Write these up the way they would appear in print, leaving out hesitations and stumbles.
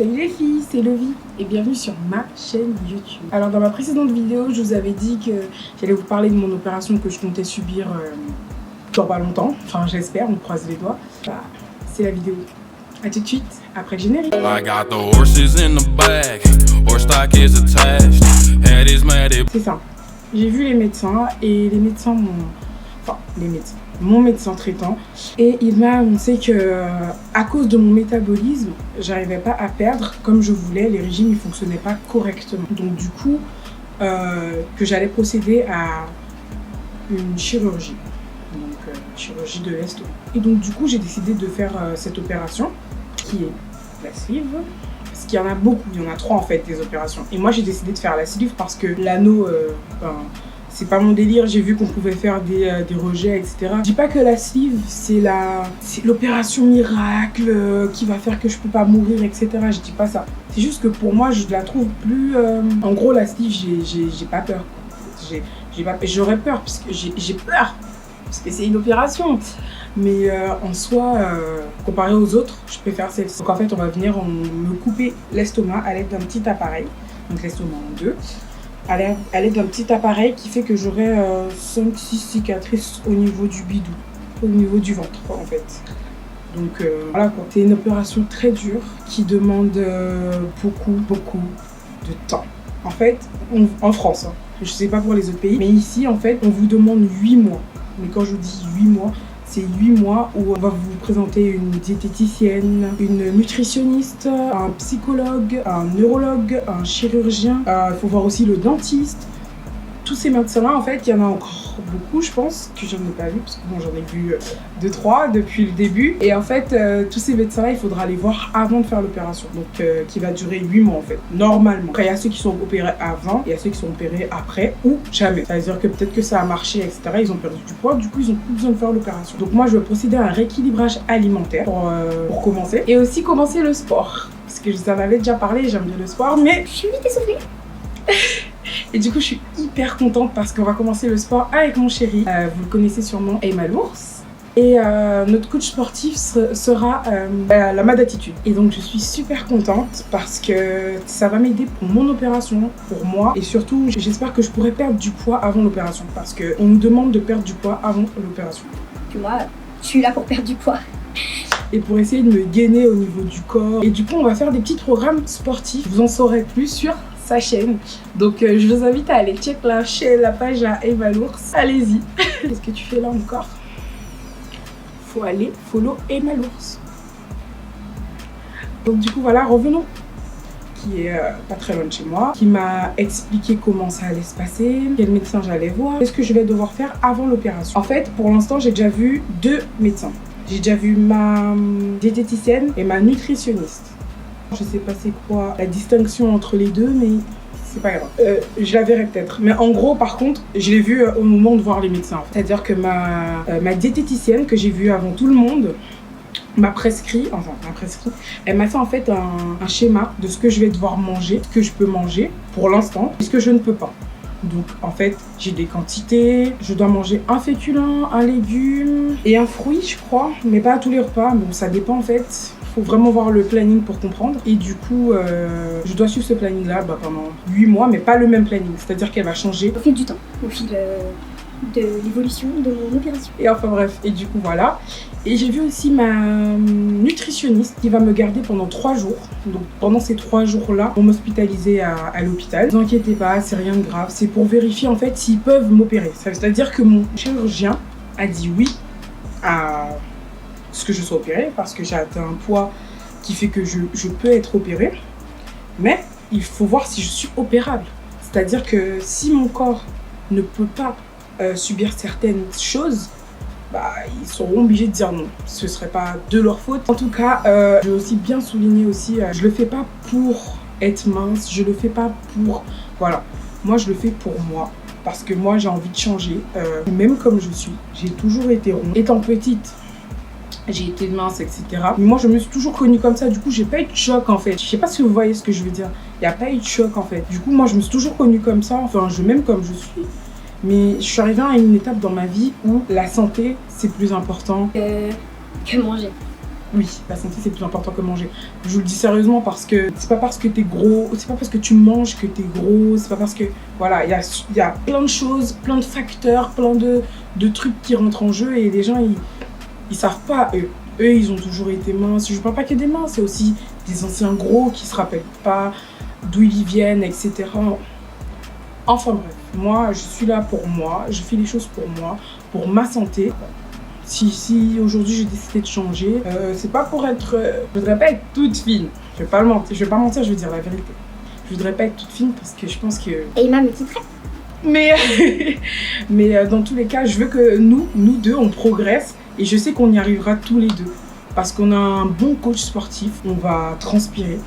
Salut les filles, c'est Lovie et bienvenue sur ma chaîne YouTube. Alors dans ma précédente vidéo, je vous avais dit que j'allais vous parler de mon opération que je comptais subir dans pas longtemps. Enfin j'espère, on croise les doigts. Bah, c'est la vidéo. A tout de suite, après le générique. C'est ça. J'ai vu les médecins et les médecins m'ont... Enfin, mon médecin traitant, et il m'a annoncé que à cause de mon métabolisme, j'arrivais pas à perdre comme je voulais, les régimes ne fonctionnaient pas correctement. Donc du coup, que j'allais procéder à une chirurgie, donc chirurgie de l'estomac. Et donc du coup, j'ai décidé de faire cette opération qui est la sleeve. Parce qu'il y en a beaucoup, il y en a 3 en fait des opérations. Et moi j'ai décidé de faire la sleeve parce que l'anneau, c'est pas mon délire, j'ai vu qu'on pouvait faire des rejets, etc. Je dis pas que la sleeve, c'est l'opération miracle qui va faire que je peux pas mourir, etc. Je dis pas ça. C'est juste que pour moi, je la trouve plus... En gros, la sleeve, j'ai pas peur. J'aurais peur, parce que j'ai peur. Parce que c'est une opération. Mais en soi, comparé aux autres, je préfère celle-ci. Donc en fait, on va venir me couper l'estomac à l'aide d'un petit appareil. Donc l'estomac en deux. À l'aide d'un petit appareil qui fait que j'aurai 5-6 cicatrices au niveau du bidou, au niveau du ventre en fait. Donc voilà quoi. C'est une opération très dure qui demande beaucoup de temps. En fait, en France, hein, je sais pas pour les autres pays, mais ici en fait on vous demande 8 mois. Mais quand je vous dis 8 mois, c'est 8 mois où on va vous présenter une diététicienne, une nutritionniste, un psychologue, un neurologue, un chirurgien. Il faut voir aussi le dentiste. Tous ces médecins-là, en fait, il y en a encore beaucoup, je pense, que je n'ai pas vu, parce que bon, j'en ai vu 2-3 depuis le début. Et en fait, tous ces médecins-là, il faudra les voir avant de faire l'opération. Donc, qui va durer 8 mois, en fait, normalement. Après, il y a ceux qui sont opérés avant, et il y a ceux qui sont opérés après, ou jamais. Ça veut dire que peut-être que ça a marché, etc. Ils ont perdu du poids, du coup, ils n'ont plus besoin de faire l'opération. Donc, moi, je vais procéder à un rééquilibrage alimentaire pour commencer. Et aussi commencer le sport. Parce que je vous en avais déjà parlé, j'aime bien le sport, mais je suis vite essoufflée. Et du coup, je suis hyper contente parce qu'on va commencer le sport avec mon chéri. Vous le connaissez sûrement, Emma l'ours. Et notre coach sportif sera la Mad Attitude. Et donc, je suis super contente parce que ça va m'aider pour mon opération, pour moi. Et surtout, j'espère que je pourrai perdre du poids avant l'opération. Parce qu'on nous demande de perdre du poids avant l'opération. Puis moi, je suis là pour perdre du poids. Et pour essayer de me gainer au niveau du corps. Et du coup, on va faire des petits programmes sportifs. Vous en saurez plus sur sa chaîne. Donc je vous invite à aller check la page à Emma l'ours. Allez-y. Qu'est-ce que tu fais là encore? Faut aller follow Emma l'ours. Donc du coup voilà, revenons. Qui est pas très loin de chez moi, qui m'a expliqué comment ça allait se passer, quel médecin j'allais voir, qu'est-ce que je vais devoir faire avant l'opération. En fait, pour l'instant, j'ai déjà vu 2 médecins. J'ai déjà vu ma diététicienne et ma nutritionniste. Je sais pas c'est quoi la distinction entre les deux, mais c'est pas grave. Je la verrai peut-être. Mais en gros, par contre, je l'ai vue au moment de voir les médecins. C'est-à-dire que ma diététicienne, que j'ai vue avant tout le monde, m'a prescrit, elle m'a fait en fait un schéma de ce que je vais devoir manger, ce que je peux manger pour l'instant, et ce que je ne peux pas. Donc en fait, j'ai des quantités, je dois manger un féculent, un légume et un fruit, je crois, mais pas à tous les repas. Bon, ça dépend en fait. Faut vraiment voir le planning pour comprendre. Et du coup, je dois suivre ce planning-là pendant 8 mois, mais pas le même planning. C'est-à-dire qu'elle va changer. Au fil du temps, au fil de l'évolution de mon opération. Et enfin bref, et du coup voilà. Et j'ai vu aussi ma nutritionniste qui va me garder pendant 3 jours. Donc pendant ces 3 jours-là, on m'hospitaliser à l'hôpital. Ne vous inquiétez pas, c'est rien de grave. C'est pour vérifier en fait s'ils peuvent m'opérer. C'est-à-dire que mon chirurgien a dit oui à ce que je sois opérée parce que j'ai atteint un poids qui fait que je peux être opérée. Mais il faut voir si je suis opérable. C'est-à-dire que si mon corps ne peut pas subir certaines choses, ils seront obligés de dire non. Ce serait pas de leur faute. En tout cas, je veux aussi bien souligner aussi, je le fais pas pour être mince, je le fais pas pour... Voilà, moi je le fais pour moi. Parce que moi j'ai envie de changer, même comme je suis. J'ai toujours été ronde. Étant petite, j'ai été mince, etc. Mais moi je me suis toujours connue comme ça, du coup j'ai pas eu de choc en fait. Je sais pas si vous voyez ce que je veux dire. Il n'y a pas eu de choc en fait. Du coup moi je me suis toujours connue comme ça, enfin je m'aime comme je suis. Mais je suis arrivée à une étape dans ma vie où la santé c'est plus important que manger. Oui, la santé c'est plus important que manger. Je vous le dis sérieusement parce que c'est pas parce que t'es gros, c'est pas parce que tu manges que t'es gros, c'est pas parce que... Voilà, il y a plein de choses, plein de facteurs, plein de trucs qui rentrent en jeu et les gens ils savent pas eux. Eux ils ont toujours été minces. Je parle pas que des minces, c'est aussi des anciens gros qui se rappellent pas d'où ils viennent, etc. Enfin bref, moi je suis là pour moi, je fais les choses pour ma santé. Si aujourd'hui j'ai décidé de changer, c'est pas pour être... je voudrais pas être toute fine. Je vais pas mentir, je vais dire la vérité. Je voudrais pas être toute fine parce que je pense que... Et Emma me quitterait. Mais dans tous les cas, je veux que nous deux, on progresse. Et je sais qu'on y arrivera tous les deux. Parce qu'on a un bon coach sportif. On va transpirer.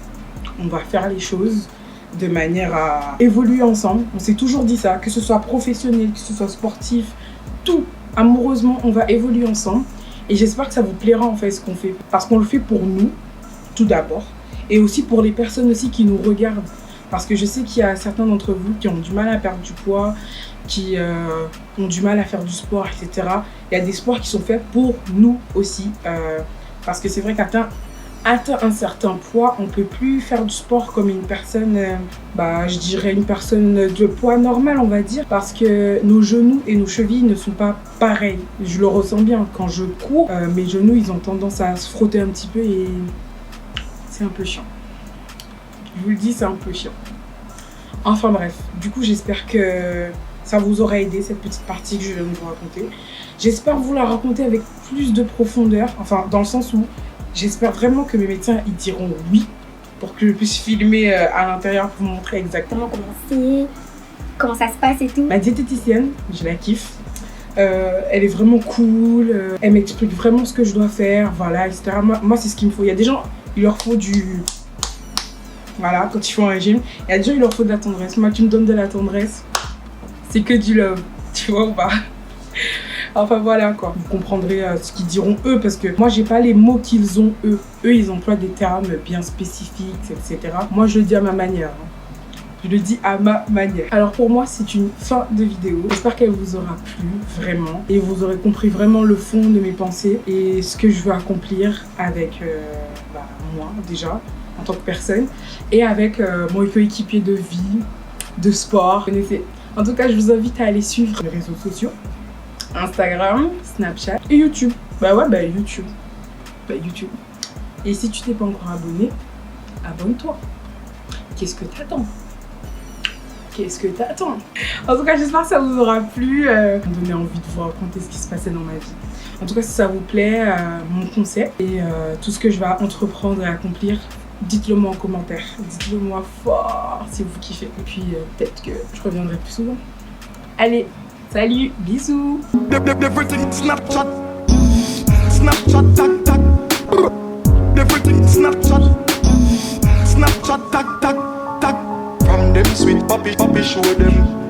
On va faire les choses de manière à évoluer ensemble. On s'est toujours dit ça. Que ce soit professionnel, que ce soit sportif, tout. Amoureusement, on va évoluer ensemble. Et j'espère que ça vous plaira en fait ce qu'on fait. Parce qu'on le fait pour nous, tout d'abord. Et aussi pour les personnes aussi qui nous regardent. Parce que je sais qu'il y a certains d'entre vous qui ont du mal à perdre du poids, qui ont du mal à faire du sport, etc. Il y a des sports qui sont faits pour nous aussi. Parce que c'est vrai qu'atteint un certain poids, on ne peut plus faire du sport comme une personne, je dirais une personne de poids normal, on va dire. Parce que nos genoux et nos chevilles ne sont pas pareils. Je le ressens bien. Quand je cours, mes genoux, ils ont tendance à se frotter un petit peu et c'est un peu chiant. Je vous le dis, c'est un peu chiant. Enfin bref, du coup, j'espère que ça vous aura aidé, cette petite partie que je viens de vous raconter. J'espère vous la raconter avec plus de profondeur, enfin, dans le sens où j'espère vraiment que mes médecins, ils diront oui, pour que je puisse filmer à l'intérieur pour vous montrer exactement comment ça se passe et tout. Ma diététicienne, je la kiffe. Elle est vraiment cool, elle m'explique vraiment ce que je dois faire, voilà, etc. Moi, c'est ce qu'il me faut. Il y a des gens, il leur faut du... Voilà, quand ils font un régime, il y a des gens, il leur faut de la tendresse. Moi, tu me donnes de la tendresse, c'est que du love, tu vois ou pas? Enfin voilà quoi, vous comprendrez ce qu'ils diront eux, parce que moi j'ai pas les mots qu'ils ont eux. Eux ils emploient des termes bien spécifiques, etc. Moi je le dis à ma manière. Je le dis à ma manière. Alors pour moi c'est une fin de vidéo. J'espère qu'elle vous aura plu vraiment et vous aurez compris vraiment le fond de mes pensées et ce que je veux accomplir avec moi déjà en tant que personne et avec mon coéquipier de vie, de sport. Vous connaissez. En tout cas je vous invite à aller suivre les réseaux sociaux. Instagram, Snapchat et YouTube. YouTube. YouTube. Et si tu t'es pas encore abonné, abonne-toi. Qu'est-ce que t'attends? En tout cas, j'espère que ça vous aura plu. Me donner envie de vous raconter ce qui se passait dans ma vie. En tout cas, si ça vous plaît, mon concept et tout ce que je vais entreprendre et accomplir, dites-le moi en commentaire. Dites-le moi fort si vous kiffez. Et puis, peut-être que je reviendrai plus souvent. Allez! Salut, bisous. Everything Snapchat, tac tac. Everything Snapchat, tac tac tac. From them sweet puppy show them.